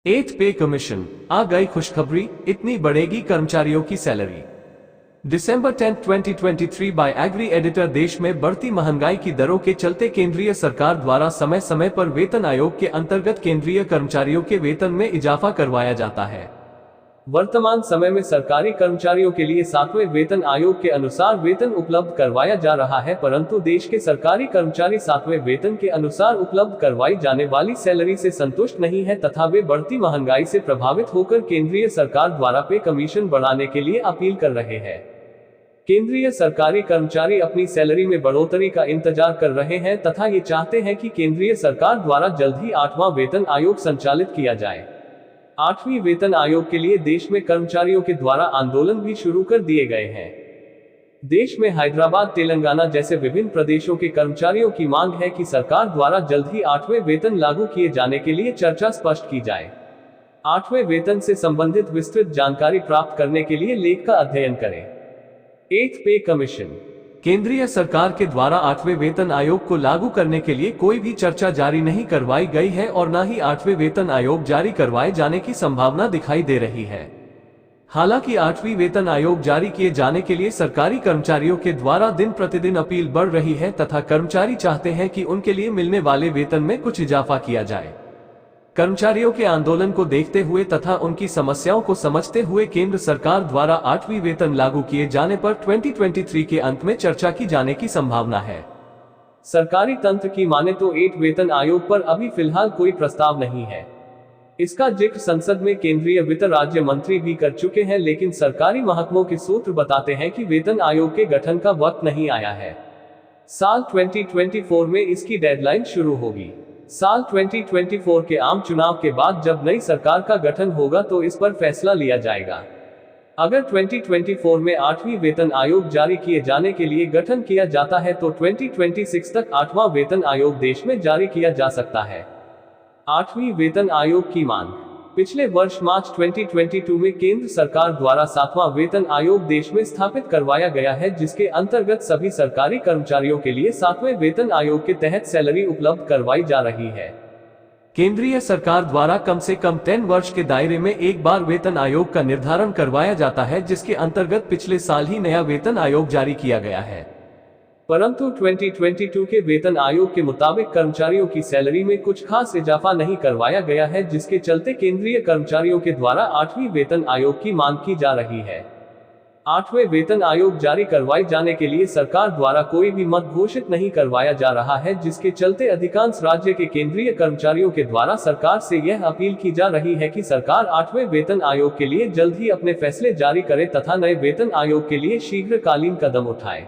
एथ पे कमीशन, आ गई खुशखबरी, इतनी बढ़ेगी कर्मचारियों की सैलरी। दिसंबर 10, 2023 बाय एग्री एडिटर। देश में बढ़ती महंगाई की दरों के चलते केंद्रीय सरकार द्वारा समय समय पर वेतन आयोग के अंतर्गत केंद्रीय कर्मचारियों के वेतन में इजाफा करवाया जाता है। वर्तमान समय में सरकारी कर्मचारियों के लिए 7वें वेतन आयोग के अनुसार वेतन उपलब्ध करवाया जा रहा है, परंतु देश के सरकारी कर्मचारी 7वें वेतन के अनुसार उपलब्ध करवाई जाने वाली सैलरी से संतुष्ट नहीं है तथा वे बढ़ती महंगाई से प्रभावित होकर केंद्रीय सरकार द्वारा पे कमीशन बढ़ाने के लिए अपील कर रहे हैं। केंद्रीय सरकारी कर्मचारी अपनी सैलरी में बढ़ोतरी का इंतजार कर रहे हैं तथा ये चाहते हैं कि केंद्रीय सरकार द्वारा जल्द ही 8वां वेतन आयोग संचालित किया जाए। 8वीं वेतन आयोग के लिए देश में कर्मचारियों के द्वारा आंदोलन भी शुरू कर दिए गए हैं। देश में हैदराबाद, तेलंगाना जैसे विभिन्न प्रदेशों के कर्मचारियों की मांग है कि सरकार द्वारा जल्द ही 8वें वेतन लागू किए जाने के लिए चर्चा स्पष्ट की जाए। 8वें वेतन से संबंधित विस्तृत जानकारी प्राप्त करने के लिए लेख का अध्ययन करें। एथ पे कमीशन। केंद्रीय सरकार के द्वारा 8वें वेतन आयोग को लागू करने के लिए कोई भी चर्चा जारी नहीं करवाई गई है और न ही 8वें वेतन आयोग जारी करवाए जाने की संभावना दिखाई दे रही है। हालांकि 8वीं वेतन आयोग जारी किए जाने के लिए सरकारी कर्मचारियों के द्वारा दिन प्रतिदिन अपील बढ़ रही है तथा कर्मचारी चाहते हैं कि उनके लिए मिलने वाले वेतन में कुछ इजाफा किया जाए। कर्मचारियों के आंदोलन को देखते हुए तथा उनकी समस्याओं को समझते हुए केंद्र सरकार द्वारा 8वीं वेतन लागू किए जाने पर 2023 के अंत में चर्चा की जाने की संभावना है। सरकारी तंत्र की माने तो 8 वेतन आयोग पर अभी फिलहाल कोई प्रस्ताव नहीं है। इसका जिक्र संसद में केंद्रीय वित्त राज्य मंत्री भी कर चुके हैं, लेकिन सरकारी महकमों के सूत्र बताते हैं कि वेतन आयोग के गठन का वक्त नहीं आया है। साल 2024 में इसकी डेडलाइन शुरू होगी। साल 2024 के आम चुनाव के बाद जब नई सरकार का गठन होगा तो इस पर फैसला लिया जाएगा। अगर 2024 में 8वीं वेतन आयोग जारी किए जाने के लिए गठन किया जाता है तो 2026 तक 8वां वेतन आयोग देश में जारी किया जा सकता है। 8वीं वेतन आयोग की मांग। पिछले वर्ष मार्च 2022 में केंद्र सरकार द्वारा 7वां वेतन आयोग देश में स्थापित करवाया गया है, जिसके अंतर्गत सभी सरकारी कर्मचारियों के लिए 7वें वेतन आयोग के तहत सैलरी उपलब्ध करवाई जा रही है। केंद्रीय सरकार द्वारा कम से कम 10 वर्ष के दायरे में एक बार वेतन आयोग का निर्धारण करवाया जाता है, जिसके अंतर्गत पिछले साल ही नया वेतन आयोग जारी किया गया है। परंतु 2022 के वेतन आयोग के मुताबिक कर्मचारियों की सैलरी में कुछ खास इजाफा नहीं करवाया गया है, जिसके चलते केंद्रीय कर्मचारियों के द्वारा 8वीं वेतन आयोग की मांग की जा रही है। 8वें वेतन आयोग जारी करवाए जाने के लिए सरकार द्वारा कोई भी मत घोषित नहीं करवाया जा रहा है, जिसके चलते अधिकांश राज्य के केंद्रीय कर्मचारियों के द्वारा सरकार से यह अपील की जा रही है कि सरकार 8वें वेतन आयोग के लिए जल्द ही अपने फैसले जारी करे तथा नए वेतन आयोग के लिए शीघ्रकालीन कदम उठाए।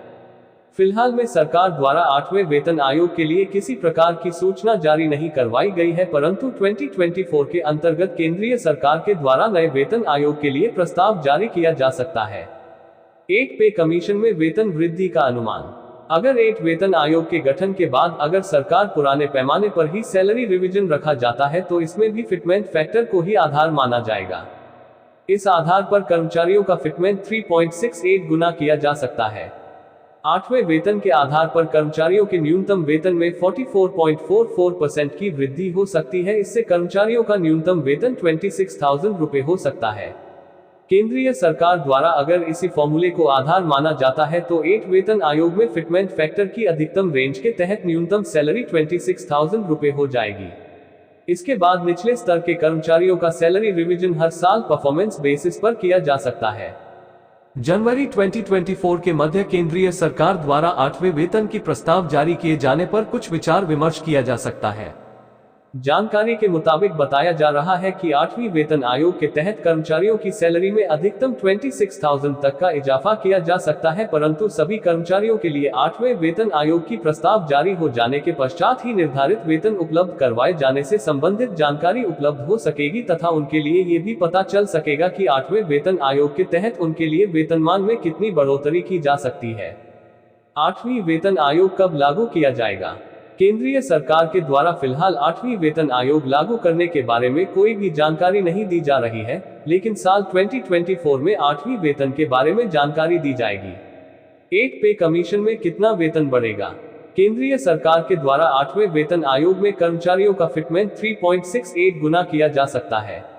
फिलहाल में सरकार द्वारा 8वें वेतन आयोग के लिए किसी प्रकार की सूचना जारी नहीं करवाई गई है, परंतु 2024 के अंतर्गत केंद्रीय सरकार के द्वारा नए वेतन आयोग के लिए प्रस्ताव जारी किया जा सकता है। 8 पे कमीशन में वेतन वृद्धि का अनुमान। अगर 8 वेतन आयोग के गठन के बाद अगर सरकार पुराने पैमाने पर ही सैलरी रिवीजन रखा जाता है तो इसमें भी फिटमेंट फैक्टर को ही आधार माना जाएगा। इस आधार पर कर्मचारियों का फिटमेंट 3.68 गुना किया जा सकता है। 8वें वेतन के आधार पर कर्मचारियों के न्यूनतम वेतन में 44.44% की वृद्धि हो सकती है। इससे कर्मचारियों का न्यूनतम वेतन 26,000 रुपए हो सकता है। केंद्रीय सरकार द्वारा अगर इसी फॉर्मूले को आधार माना जाता है तो 8 वेतन आयोग में फिटमेंट फैक्टर की अधिकतम रेंज के तहत न्यूनतम सैलरी 26,000 रुपए हो जाएगी। इसके बाद निचले स्तर के कर्मचारियों का सैलरी रिवीजन हर साल परफॉर्मेंस बेसिस पर किया जा सकता है। जनवरी 2024 के मध्य केंद्रीय सरकार द्वारा 8वें वेतन की प्रस्ताव जारी किए जाने पर कुछ विचार विमर्श किया जा सकता है। जानकारी के मुताबिक बताया जा रहा है कि 8वीं वेतन आयोग के तहत कर्मचारियों की सैलरी में अधिकतम 26,000 तक का इजाफा किया जा सकता है, परंतु सभी कर्मचारियों के लिए 8वें वेतन आयोग की प्रस्ताव जारी हो जाने के पश्चात ही निर्धारित वेतन उपलब्ध करवाए जाने से संबंधित जानकारी उपलब्ध हो सकेगी तथा उनके लिए ये भी पता चल सकेगा कि 8वें वेतन आयोग के तहत उनके लिए वेतनमान में कितनी बढ़ोतरी की जा सकती है। 8वीं वेतन आयोग कब लागू किया जाएगा? केंद्रीय सरकार के द्वारा फिलहाल 8वीं वेतन आयोग लागू करने के बारे में कोई भी जानकारी नहीं दी जा रही है, लेकिन साल 2024 में 8वीं वेतन के बारे में जानकारी दी जाएगी। 8 पे कमीशन में कितना वेतन बढ़ेगा? केंद्रीय सरकार के द्वारा 8वें वेतन आयोग में कर्मचारियों का फिटमेंट 3.68 गुना किया जा सकता है।